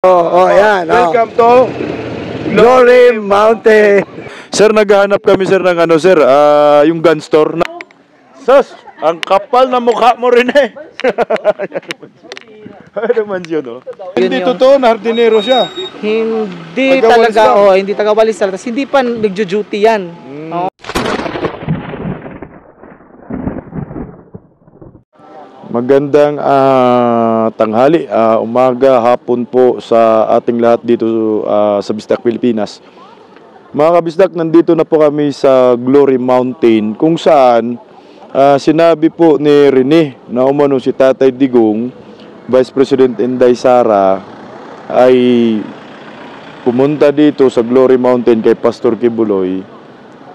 Yan. Welcome to Glory Mountain. Sir, naghahanap kami sir ng ano sir, yung gun store na. Sus, ang kapal na mukha mo rin eh. Ano man yun, oh. Hindi totoo na hardinero siya. Hindi Taga-walis talaga, lang. hindi taga-walis talaga. Hindi pa nagjo-duty yan. Magandang tanghali, umaga, hapon po sa ating lahat dito sa Bisdak, Pilipinas. Mga kabisdak, nandito na po kami sa Glory Mountain kung saan sinabi po ni Rene na umano si Tatay Digong, Vice President Inday Sara, ay pumunta dito sa Glory Mountain kay Pastor Kibuloy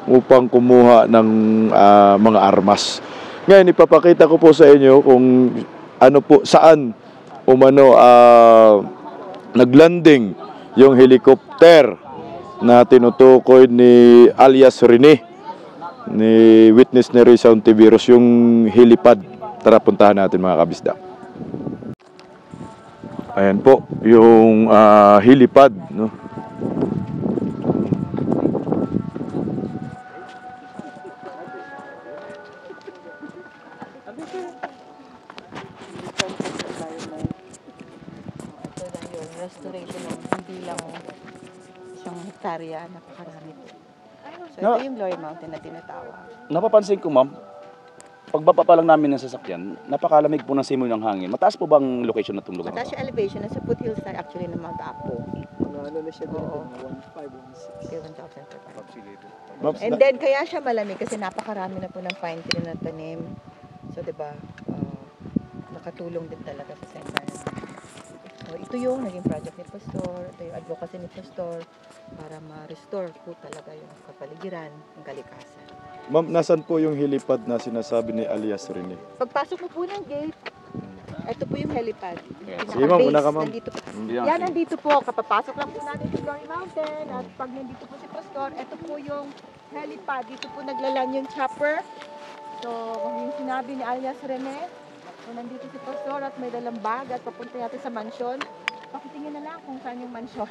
upang kumuha ng mga armas. Ngayon, ipapakita ko po sa inyo kung ano po, saan umano naglanding yung helicopter na tinutukoy ni alias Rene, ni witness ni Rizal Tiveros, yung helipad. Tara, puntahan natin mga kabisda. Ayan po, yung helipad, no? Restoration ng hindi lang isang hektarya, napakarami po. So No. ito yung Glory Mountain na tinatawag. Napapansin ko, ma'am, pagbaba pa lang namin ng sasakyan, napakalamig po ng simoy ng hangin. Mataas po bang location na itong lugar na Mataas to? yung elevation, nasa foothills tayo actually ng Mount Apo. Ano na siya Oo. 1,516. Kaya 1,500. Ma'am, And then kaya siya malamig kasi napakarami na po ng pine tree na tanim. So 'di ba, nakatulong din talaga sa environment. So ito yung naging project ni Pastor, ito yung advocacy ni Pastor para ma-restore po talaga yung kapaligiran, yung kalikasan. ma'am, nasan po yung helipad na sinasabi ni alias Rene? Pagpasok mo po ng gate, ito po yung helipad. Sige, ma'am, una ka, ma'am. Nandito po. Yeah. Yan, nandito po. Kapapasok lang po natin sa Glory Mountain. At pag nandito po si Pastor, ito po yung helipad. Dito po naglalan yung chopper. So, yung sinabi ni alias Rene, so nandito si Pastor at may dalang bag at papunta natin sa mansion. Pakitingin na lang kung saan yung mansion.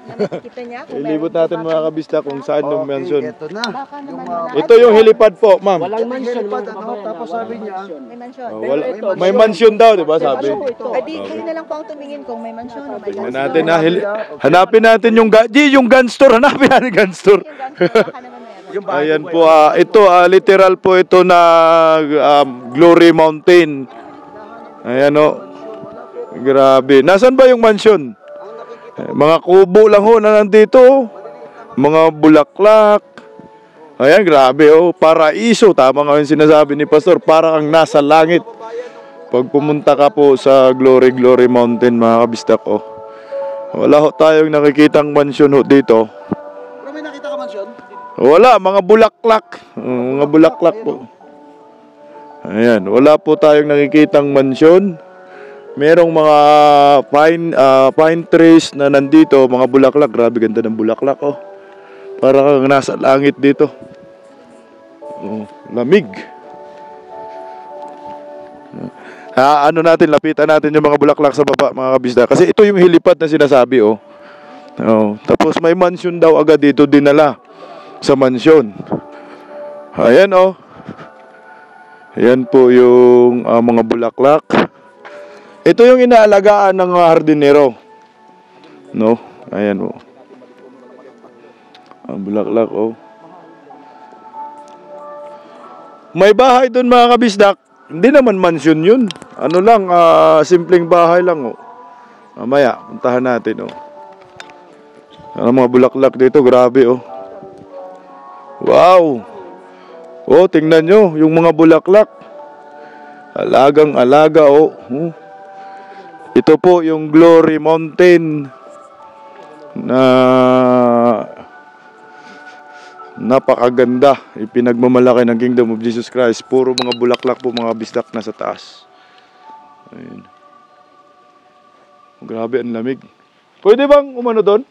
Na makikita niya kung Ilibot meron natin po mga ba- kabisda kung saan yung mansion. Ito na. Baka naman wala. Ito yung helipad po, ma'am. Walang mansion. Tapos sabi niya, May mansion. May mansion daw, di ba sabi? Adi, kayo na lang po ang tumingin kung may mansion o may Tingnan gun natin store. na hanapin natin yung yung gun store, hanapin natin yung gun store. Yung gun store, baka naman meron. Ayan po, ito literal po ito na Glory Mountain. Ayan o. Grabe. Nasaan ba yung mansion? Mga kubo lang ho na nandito. Mga bulaklak. Ayan, grabe oh. Paraiso. Tama nga yung sinasabi ni Pastor. Para kang nasa langit. Pag pumunta ka po sa Glory Mountain, mga kabistak oh. Wala ho tayong nakikitang mansion ho dito. pero may nakita ka mansion? Wala, mga bulaklak. Mga bulaklak po. Ayan, wala po tayong nakikitang mansion. Merong mga pine trees na nandito, mga bulaklak. Grabe ganda ng bulaklak, oh. Para kang nasa langit dito. Oh, lamig. Ano natin, lapitan natin yung mga bulaklak sa baba, mga kabisda. Kasi ito yung helipad na sinasabi, oh. Oh, tapos may mansion daw agad dito dinala sa mansion. Ayan, oh. Ayan po yung mga bulaklak. Ito yung inaalagaan ng hardinero. No? Ayan, oh. Ang bulaklak, oh. May bahay doon, mga kabisdak. Hindi naman mansion yun. Ano lang, simpleng bahay lang, oh. Mamaya, puntahan natin, oh. Ang mga bulaklak dito, grabe, oh. Wow! Oh, tingnan nyo, yung mga bulaklak. Alagang-alaga, oh. Ito po yung Glory Mountain na napakaganda. Ipinagmamalaki ng Kingdom of Jesus Christ. Puro mga bulaklak po, mga bisdak na sa taas. Ayun. Grabe, ang lamig. Pwede bang umano doon?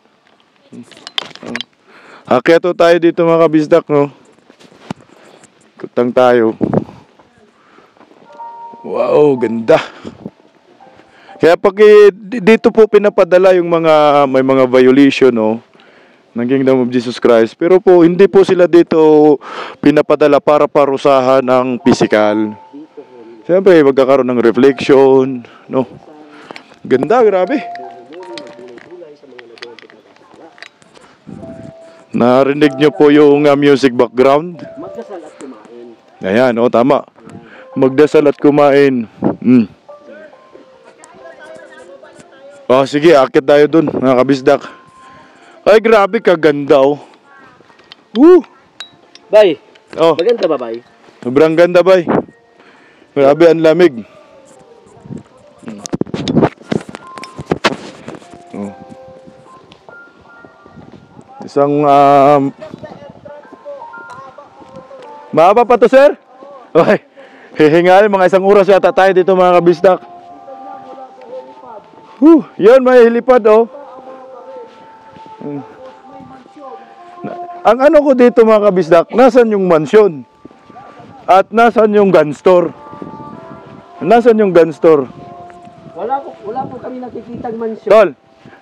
Akyato tayo dito, mga kabisdak, no? Kutang tayo. Wow, ganda. Kaya pag dito po pinapadala yung mga may mga violation ng Kingdom of Jesus Christ, pero po hindi po sila dito pinapadala para parusahan ng physical. Siyempre magkakaroon ng reflection, no. Ganda, grabe. Narinig nyo po yung music background? Magdasal at kumain. Ayan, tama. Magdasal at kumain. Sige, akit tayo dun, mga kabisdak. Ay, grabe, kaganda, Woo! Bay, Oh, maganda ba, bay? sobrang ganda, bay. Grabe, ang lamig. Isang, mahaba pa to, sir? Okay. Hihingalin, mga isang oras yata tayo dito, mga kabisdak. Yun, may helipad, Ang ano ko dito, mga kabisdak, nasan yung mansyon? At nasan yung gun store? Nasan yung gun store? Wala po kami nakikitang mansyon. Tol,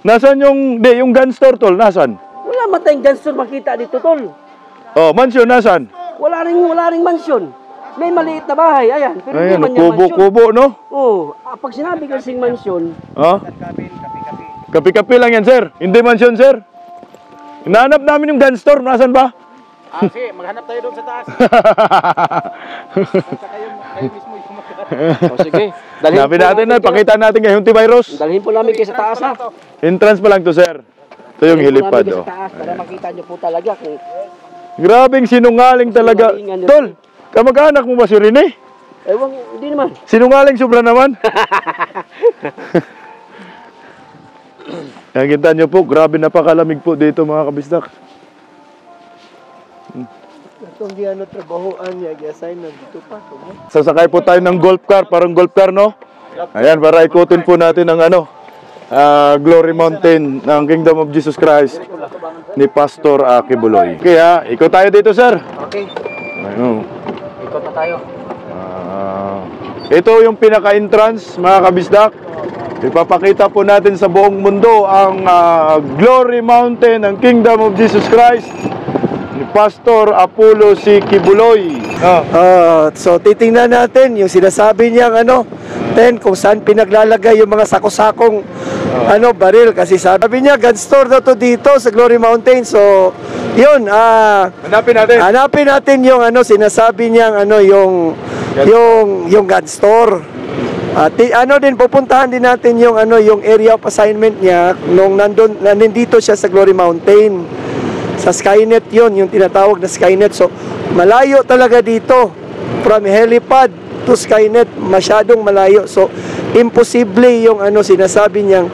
nasan yung gun store, tol? Nasan? Wala matayong ganstor makita dito, tol. Oh, mansyon, nasan? Wala ring mansyon. May maliit na bahay, ayan. Pero Ayan, hindi man yung mansyon. kubo-kubo, no? Pag sinabi kasing mansyon, Kapi-kapi lang yan, sir. Hindi mansyon, sir. Hinahanap namin yung gun store. Nasaan ba? Sige, maghanap tayo doon sa taas. Kayo mismo yung sige. Hanapin natin na. Pakita natin kay Hunty Virus. Dalhin po namin kayo sa taas, ha? Entrance pa lang to, sir. Ito yung helipad, Sa taas, para makita nyo po talaga kung Grabing sinungaling talaga. Sinungalingan nyo. Tol, kamag-anak mo ba si Rene? ewan, hindi naman. Sinungaling sobra naman. Nakikita nyo po, grabe napakalamig po dito, mga kabisdak. Itong di trabahoan niya, i-assign na dito pa. Sasakay po tayo ng golf car, parang golf car, no? Ayan, para ikutin po natin ang Glory Mountain ng Kingdom of Jesus Christ ni Pastor Kibuloy. Kaya, ikot tayo dito, sir. Okay, Ayun. ikot na tayo. Ito yung pinaka-entrance, mga kabisdak. Ipapakita po natin sa buong mundo ang Glory Mountain ng Kingdom of Jesus Christ ni Pastor Apollo C. Kibuloy. So titingnan natin yung sinasabi niyang kung saan pinaglalagay yung mga sako-sakong baril, kasi sabi niya gun store na to dito sa Glory Mountain. So yun, hanapin natin yung sinasabi niyang yung gun store. Pupuntahan din natin yung area of assignment niya nung nandito siya sa Glory Mountain. Sa Skynet yon, yung tinatawag na Skynet. So, malayo talaga dito. From helipad to Skynet, masyadong malayo. So, imposible yung sinasabi niyang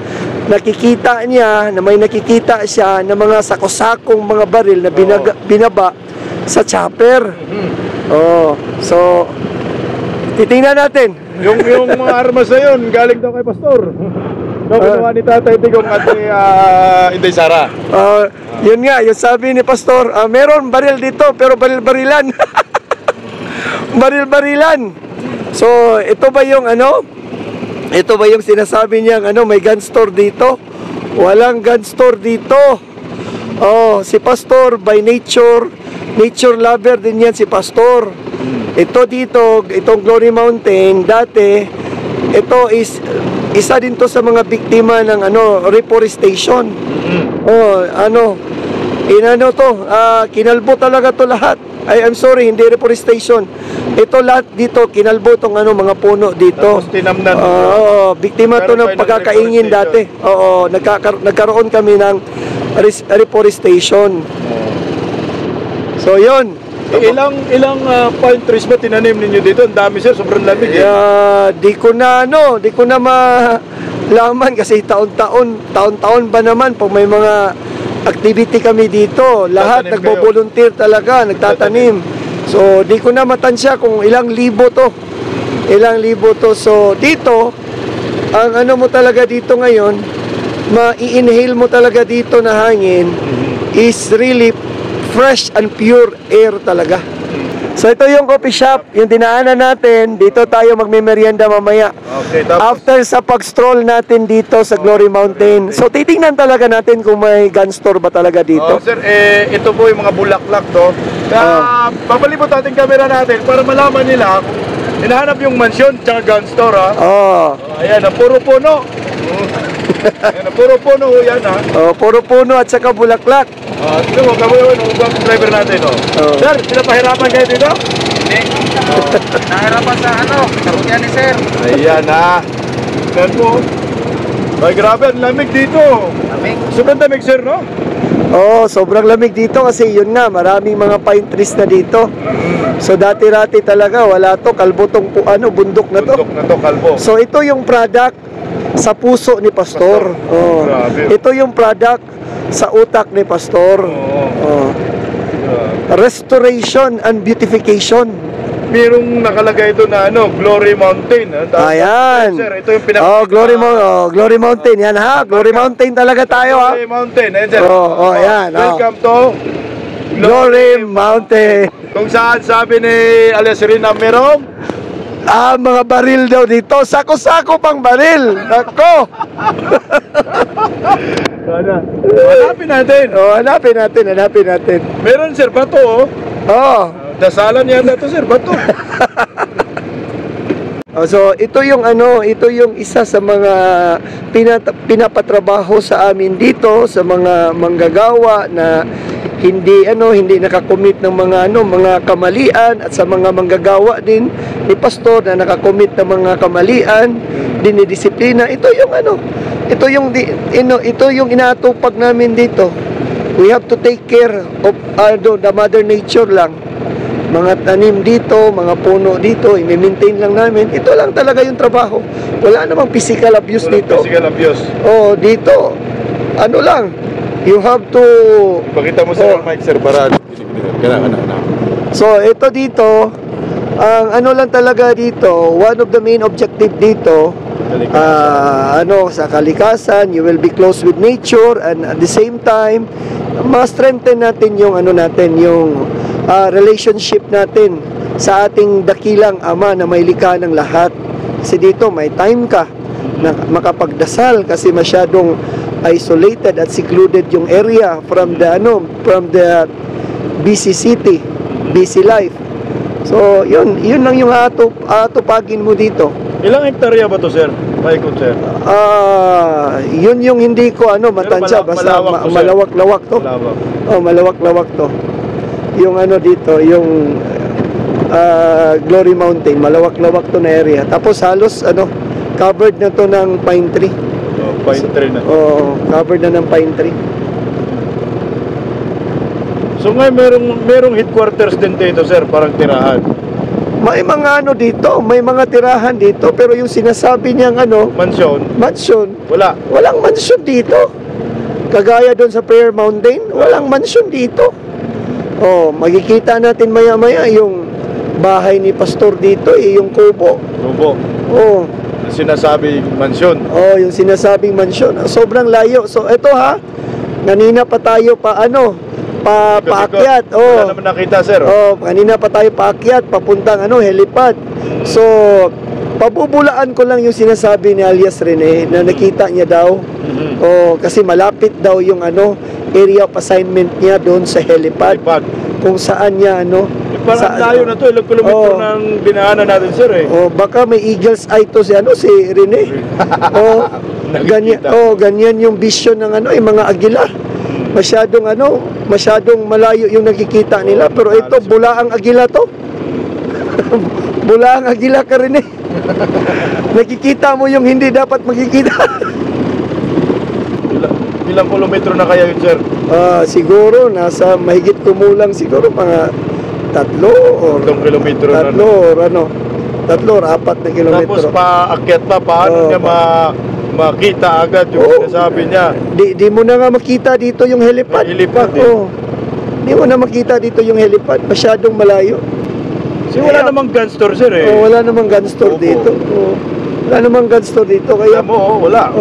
nakikita niya, na may nakikita siya ng mga sakosakong mga baril na binaba sa chopper. So, titingnan natin. Yung mga armas na yun, galing daw kay Pastor. Ginawa ni Tatay Tigong at ni Inday Sara. Yun nga, yung sabi ni Pastor, meron baril dito, pero baril-barilan. Baril-barilan. So, ito ba yung ito ba yung sinasabi niyang may gun store dito? Walang gun store dito. Si Pastor by nature lover din yan si Pastor. Ito dito, itong Glory Mountain, dati, ito is isa din to sa mga biktima ng reforestation. Kinalbo talaga to lahat. I'm sorry, hindi reforestation. Ito lahat dito, kinalbo tong mga puno dito. Tapos tinamnan. Biktima to ng pagkakaingin dati. Nagkaroon kami ng reforestation. So, yun. Ilang pine trees ba tinanim ninyo dito? Ang dami, sir, sobrang lamig Di ko na malaman kasi taon-taon ba naman pag may mga activity kami dito, lahat nagbo-volunteer talaga, nagtatanim. So di ko na matansya kung ilang libo to. So dito ang mo talaga dito ngayon, ma-inhale mo talaga dito na hangin is really fresh and pure air talaga. So ito yung coffee shop, yung dinaanan natin. Dito tayo magme-merienda mamaya. Okay, tapos After sa pag-stroll natin dito sa Glory Mountain. So titingnan talaga natin kung may gun store ba talaga dito. sir, ito po yung mga bulaklak to. Kaya papalipot natin camera natin para malaman nila kung hinahanap yung mansyon tsaka gun store ha. Oh. Ayan, puro puno. Ayan, puro puno yan ha. Oh, puro puno at saka bulaklak. Tignan mo, kami yung driver natin. Oh. Sir, pinapahirapan kayo dito? Hindi. Nahirapan sa karunyan ni sir. Ayan ha. Ayan po. Ay, grabe, ang lamig dito. Lamig. Sobrang lamig, sir, no? Oh, sobrang lamig dito kasi yun nga, maraming mga pine trees na dito. So dati-rati talaga wala to, kalbo tong bundok na to. Bundok na to, kalbo. So ito yung product sa puso ni Pastor. Oh. Grabe. Ito yung product sa utak ni Pastor. Oo. Oh. Restoration and beautification. Merong nakalagay ito na Glory Mountain. Ayan. Sir, ito yung Glory Mountain. Yan ha, Glory Mountain talaga tayo ha. Glory Mountain. Ayan, sir. Ayan. Welcome to Glory Mountain. Kung saan sabi ni alias Rina merong Mga baril daw dito. Sako-sako pang baril. Nako. hanapin natin. Hanapin natin. Meron, sir, bato, oh. Oh. Dasalan yata to, sir, bato. So ito yung isa sa mga pinapatrabaho sa amin dito sa mga manggagawa na hindi nakakommit ng mga kamalian, at sa mga manggagawa din ni Pastor na nakakommit ng mga kamalian, dinidisiplina. Ito yung inatupag namin dito. We have to take care of the mother nature lang. Mga tanim dito, mga puno dito, i-maintain lang namin. Ito lang talaga yung trabaho. Wala namang physical abuse dito. Physical abuse. Oh, dito, you have to... Pakita mo sa mic, sir, para... So, ito dito, ang lang talaga dito, one of the main objective dito, sa kalikasan, you will be close with nature, and at the same time, ma-strengthen natin yung yung relationship natin sa ating dakilang Ama na may likha ng lahat. Kasi dito may time ka na makapagdasal kasi masyadong isolated at secluded yung area from the busy city, busy life. So yun lang yung atupagin mo dito. Ilang hektarya ba to, sir? Paikot, sir. Yun yung hindi ko matansya, basta malawak-lawak to. Oh, malawak-lawak to. Yung dito, yung Glory Mountain, malawak-lawak to na area. Tapos halos covered na to ng pine tree. Oh, pine tree na. Oh, covered na ng pine tree. So ngayon merong headquarters din dito, sir, parang tirahan. May mga dito, may mga tirahan dito, pero yung sinasabi niyang mansion. Walang mansion dito. Kagaya doon sa Prayer Mountain, walang mansion dito. Oh, makikita natin maya-maya yung bahay ni Pastor dito, yung kubo. Oh. Sinasabi mansion. Oh, yung sinasabing mansion. Sobrang layo. So ito kanina pa tayo paakyat. Oh. Wala naman nakita, sir. Oh, kanina pa tayo paakyat papuntang helipad. So pabubulaan ko lang yung sinasabi ni alias Rene na nakita niya daw. Oh, kasi malapit daw yung area of assignment niya doon sa helipad. Kung saan niya parang layo na to, ilang kilometro ng dinaanan natin, sir, eh. Oh, baka may eagle's eye to si Rene. Oh, ganyan yung vision ng yung mga agila. Masyadong malayo yung nakikita nila, pero ito bulaang agila to. Bulaang agila ka rin eh. Nakikita mo yung hindi dapat makikita. Ilang kilometro na kaya yun, sir? Siguro nasa mahigit kumulang siguro mga 3 or 3 kilometro na. 3 or 4 na kilometro. Tapos paakyat pa, paano niya makita agad yung sinasabi niya? Di mo na nga makita dito yung helipad. Di mo na makita dito yung helipad. Masyadong malayo. Wala namang gun store, sir, eh. Wala namang gun store dito. Wala namang gun store dito. Kaya wala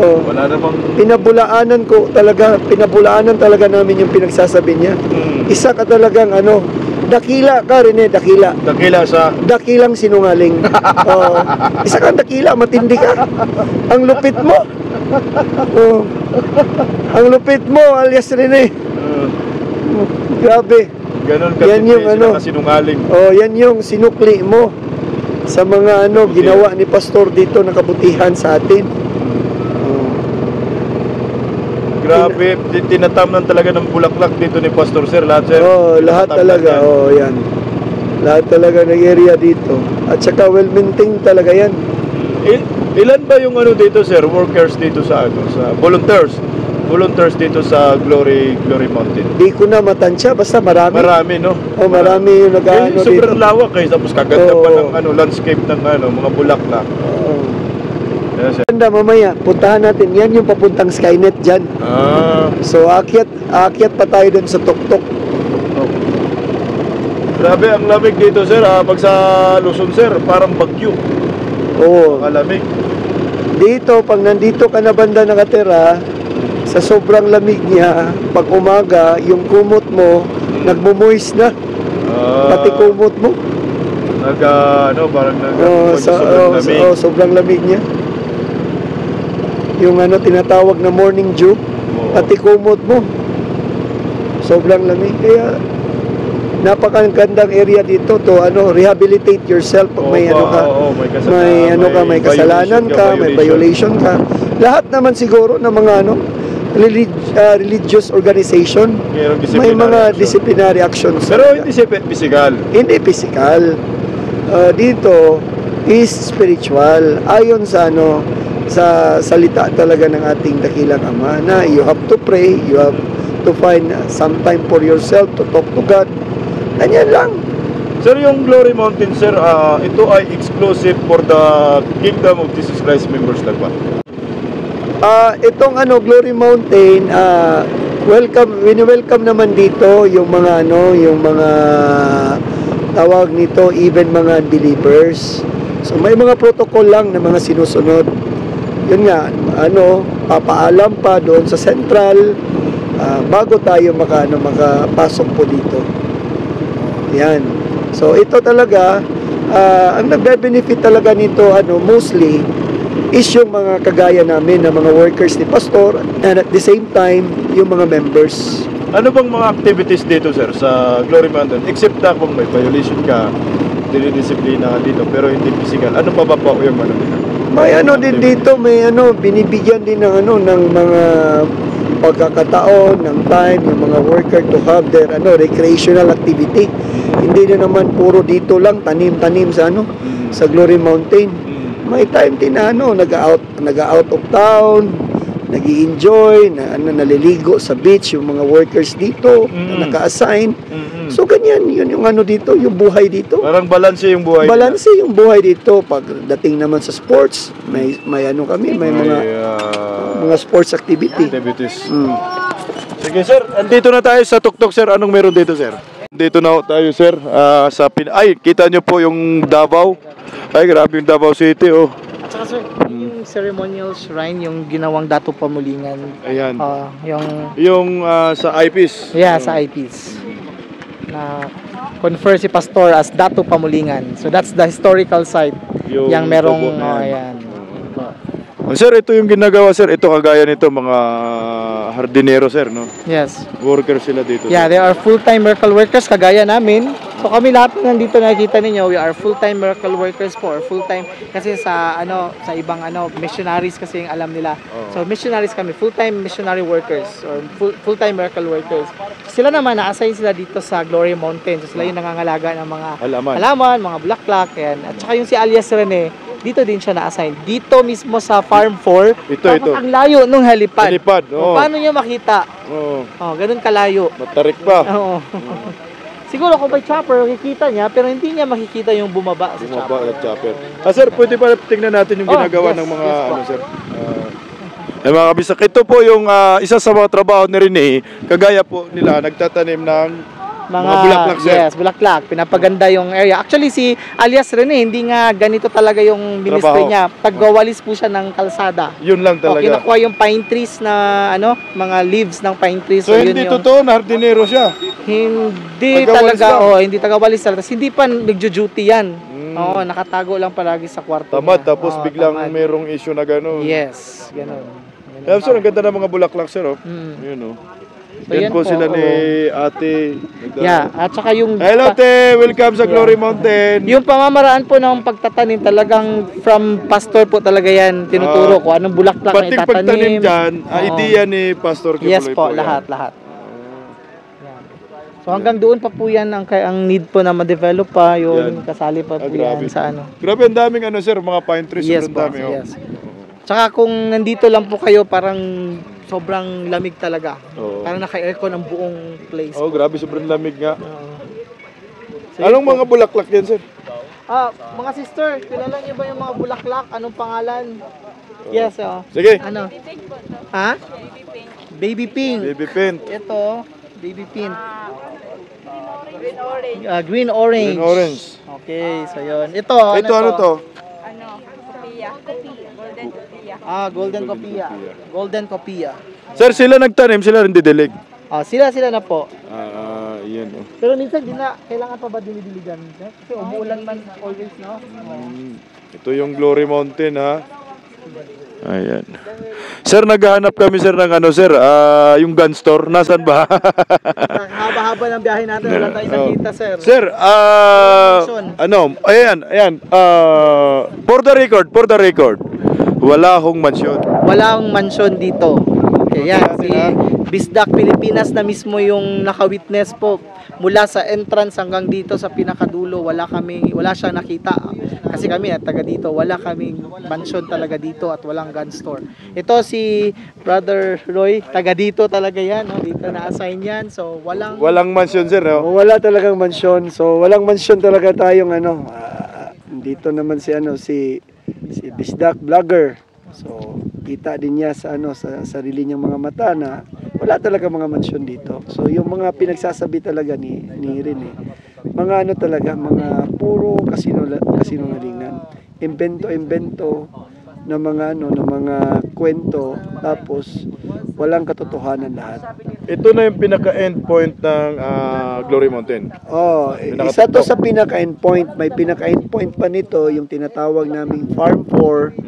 namang... Pinabulaanan talaga namin yung pinagsasabi niya. Isa ka talagang Dakila ka, Rene, dakila. Dakila sa... Dakilang sinungaling. Isa kang dakila, matindi ka. Ang lupit mo. Oh. Ang lupit mo, alias Rene. Grabe. Ganun Yan yung sinungaling. Yan yung sinukli mo sa mga ginawa ni Pastor dito na kabutihan sa atin. Grabe, tinatamnan talaga ng bulaklak dito ni Pastor Sir, lahat sir. Lahat talaga. Yan. Lahat talaga ng area dito. At saka well-maintained talaga yan. Ilan ba yung dito sir, workers dito sa sa volunteers dito sa Glory Mountain? Di ko na matansya, basta marami. Marami, no? Marami yung nag-ano dito. Sobrang lawak tapos kaganda pa ng landscape ng mga bulaklak. Yes, sir. Ganda, mamaya, puntahan natin. Yan yung papuntang Skynet dyan. So, akyat pa tayo dun sa tuktok. Grabe, ang lamig dito, sir. Pag sa Luzon, sir, parang bagyo. Oo. Malamig. Dito, pag nandito ka na banda nakatira, sa sobrang lamig niya, pag umaga, yung kumot mo, nagmumoist na. Pati kumot mo. Parang sobrang lamig. Sobrang lamig niya. Yung tinatawag na morning dew, pati kumot mo. Sobrang lamig. Kaya, napakagandang area dito to rehabilitate yourself pag may may kasalanan ka, may violation ka. Lahat naman siguro ng mga religious organization may mga disciplinary actions. Pero hindi physical. Hindi physical. Dito is spiritual. Ayon sa sa salita talaga ng ating dakilang Ama na you have to pray, you have to find some time for yourself to talk to God. Ganyan lang. Sir, yung Glory Mountain, sir, ito ay exclusive for the Kingdom of Jesus Christ members lang ba? Itong Glory Mountain, welcome naman dito yung mga yung mga tawag nito, even mga unbelievers. So may mga protocol lang na mga sinusunod. Yun nga, papaalam pa doon sa central bago tayo makapasok po dito. Yan. So ito talaga, ang nagbe-benefit talaga nito mostly is yung mga kagaya namin na mga workers ni Pastor, and at the same time yung mga members. Ano bang mga activities dito, sir, sa Glory Mountain? Except na kung may violation ka, dinidisiplina ka dito, pero hindi physical. Ano pa ba po yung dito? May din dito, may binibigyan din ng ng mga pagkakataon, ng time, yung mga worker to have their recreational activity. Hindi na naman puro dito lang, tanim-tanim sa sa Glory Mountain. May time din na nag-out of town, nag-i-enjoy, naliligo sa beach yung mga workers dito na naka-assign. So ganyan, yun yung dito, yung buhay dito. Parang balanse yung buhay. Balanse yung buhay dito. Pagdating naman sa sports, may kami, may mga sports activities. Sige, sir, andito na tayo sa tuktok, sir. Anong meron dito, sir? Dito na tayo, sir, kita nyo po yung Davao. Ay, grabe yung Davao City, At saka, sir, yung ceremonial shrine, yung ginawang Dato Pamulingan. Ayan. Yung sa IPs. Yeah, sa IPs. Na confer si Pastor as Dato Pamulingan. So that's the historical site. Yung merong, ayan. Sir, ito yung ginagawa, sir. Ito kagaya nito, mga hardinero, sir, no? Yes. Workers sila dito. Yeah, sir. they are full-time miracle workers kagaya namin. So kami lahat na nandito nakikita ninyo, we are full-time miracle workers po, or full-time kasi sa sa ibang missionaries kasi yung alam nila. So missionaries kami, full-time missionary workers or full-time miracle workers. Sila naman na-assign sila dito sa Glory Mountain. So sila yung nangangalaga ng mga halaman, mga bulaklak, yan. At saka yung si alias Rene, dito din siya na-assign. Dito mismo sa Farm 4. Ito. Ang layo nung helipad. Paano niya makita? Ganun kalayo. Matarik pa. Oo. Siguro kung may chopper, makikita niya, pero hindi niya makikita yung bumaba sa chopper. Sir, pwede pa tingnan natin yung ginagawa ng mga sir. Mga kabisak, ito po yung isa sa mga trabaho ni Rene, kagaya po nila, nagtatanim ng mga bulaklak, sir. Yes, bulaklak. Pinapaganda yung area. Actually, si alias Rene, hindi nga ganito talaga yung ministry niya. Pagwawalis po siya ng kalsada. Yun lang talaga. Kinukuha yung pine trees na, mga leaves ng pine trees. So hindi totoo na hardinero siya? Hindi Taga-walis talaga, lang. hindi taga-walis talaga. Tapos hindi pa nagjo-duty yan. Oo, nakatago lang palagi sa kwarto Tamad, niya. tapos Oo, biglang tamad. merong issue na gano'n. Yes, ganun. Kaya sir, ang ganda ng mga bulaklak sir, oh. Mm. Yun, oh. So, Yan yan po po, sila ni oo. ate. Yeah, at saka yung Hello, te! Welcome sa Glory Mountain! yung pamamaraan po ng pagtatanim talagang from pastor po talaga yan tinuturo ko anong bulaklak na Pating pagtanim itatanim. dyan, Oo. idea ni Pastor Kibuloy Yes po, yan. lahat. Yan. So hanggang doon pa po yan ang need po na ma-develop pa yun, Yan. kasali pa po Grabe. yan sa ano. Grabe, ang daming ano sir, mga pine trees. Yes sobrang po, dami, oh. yes. Tsaka kung nandito lang po kayo parang sobrang lamig talaga. Oo. Parang naka-aircon ang buong place. Oh, grabe, sobrang lamig nga. Oo. Anong mga bulaklak yan sir? Mga sister, kilala niyo ba yung mga bulaklak? Anong pangalan? Yes, Sige, Ano? Ha? Baby pink. baby pint. Ito, baby pink. Green orange. Green orange. Okay, so yun. Ito, Ito, ano to? Golden Copia. Golden Copia. Sir, sila nagtanim, sila rin didilig. Sila na po. Yan, oh. Pero minsan din na, kailangan pa ba dinidiligan? Kasi umuulan man always, no? Ito yung Glory Mountain, ha? Ayan. Sir, naghahanap kami sir ng ano sir, yung gun store, nasan ba? Haba-haba ng biyahe natin, wala tayong nakita, sir. Sir, ayan, for the record, wala akong mansyon. Walang mansyon dito. Okay, yan. Si Bisdak Pilipinas na mismo yung naka-witness po. Mula sa entrance hanggang dito sa pinakadulo, wala siyang nakita. Kasi kami taga dito, wala kaming mansyon talaga dito at walang gun store. Ito si Brother Roy, taga dito talaga yan, no? Dito na-assign yan. So Walang mansyon sir, no? Wala talagang mansyon. So walang mansyon talaga tayong ano. Dito naman si Bisdak Vlogger. So kita din niya sa sa sarili niyang mga mata na wala talaga mga mansyon dito. So yung mga pinagsasabi talaga ni Rene, mga talaga, mga puro kasinungalingan. Invento na mga kwento, tapos walang katotohanan lahat. Ito na yung pinaka-end point ng Glory Mountain. Isa to sa pinaka-end point. May pinaka-end point pa nito, yung tinatawag naming Farm 4.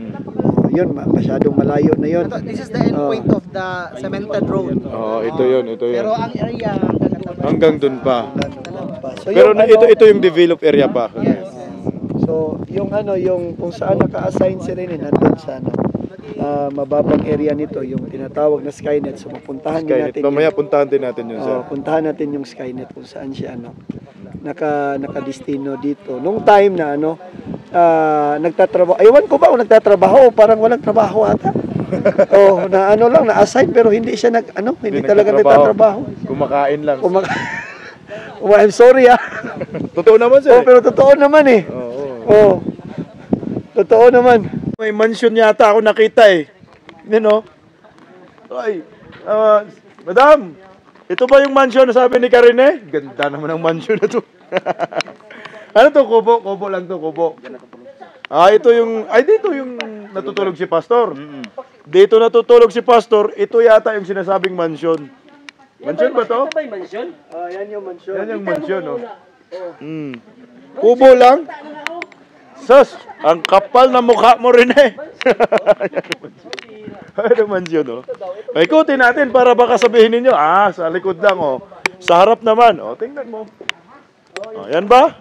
Yun, masyadong malayo na yun. This is the end point of the cemented road. Ito yun. Pero ang area Hanggang dun pa. So, Pero yung ito yung developed area pa. Yes. So, yung kung saan naka-assign si Rene, nandun sa mababang area nito, yung tinatawag na Skynet. So, pupuntahan din natin. Mamaya puntahan din natin yun, sir. Puntahan natin yung Skynet kung saan siya nakadestino dito. Nung time na nagtatrabaho. Aywan ko ba kung nagtatrabaho o parang walang trabaho ata. Na-assign pero hindi siya hindi talaga nagtatrabaho. Kumakain lang. I'm sorry Totoo naman, sir. pero totoo naman eh. Totoo naman. May mansion yata ako nakita eh. Ay, madam, ito ba yung mansion na sabi ni Karine? Ganda naman ang mansion na to. Ano to, kubo? Kubo lang to, kubo. Dito yung natutulog si Pastor. Dito natutulog si Pastor, ito yata yung sinasabing mansion. Mansion ba to? Ito ba yung mansion? Yan yung mansion. Yan yung mansion, oh. Kubo lang. Sus, ang kapal na mukha mo rin eh. Ano mansion, oh. Ikutin natin para baka sabihin ninyo, sa likod lang, oh. Sa harap naman, tingnan mo. Yan ba?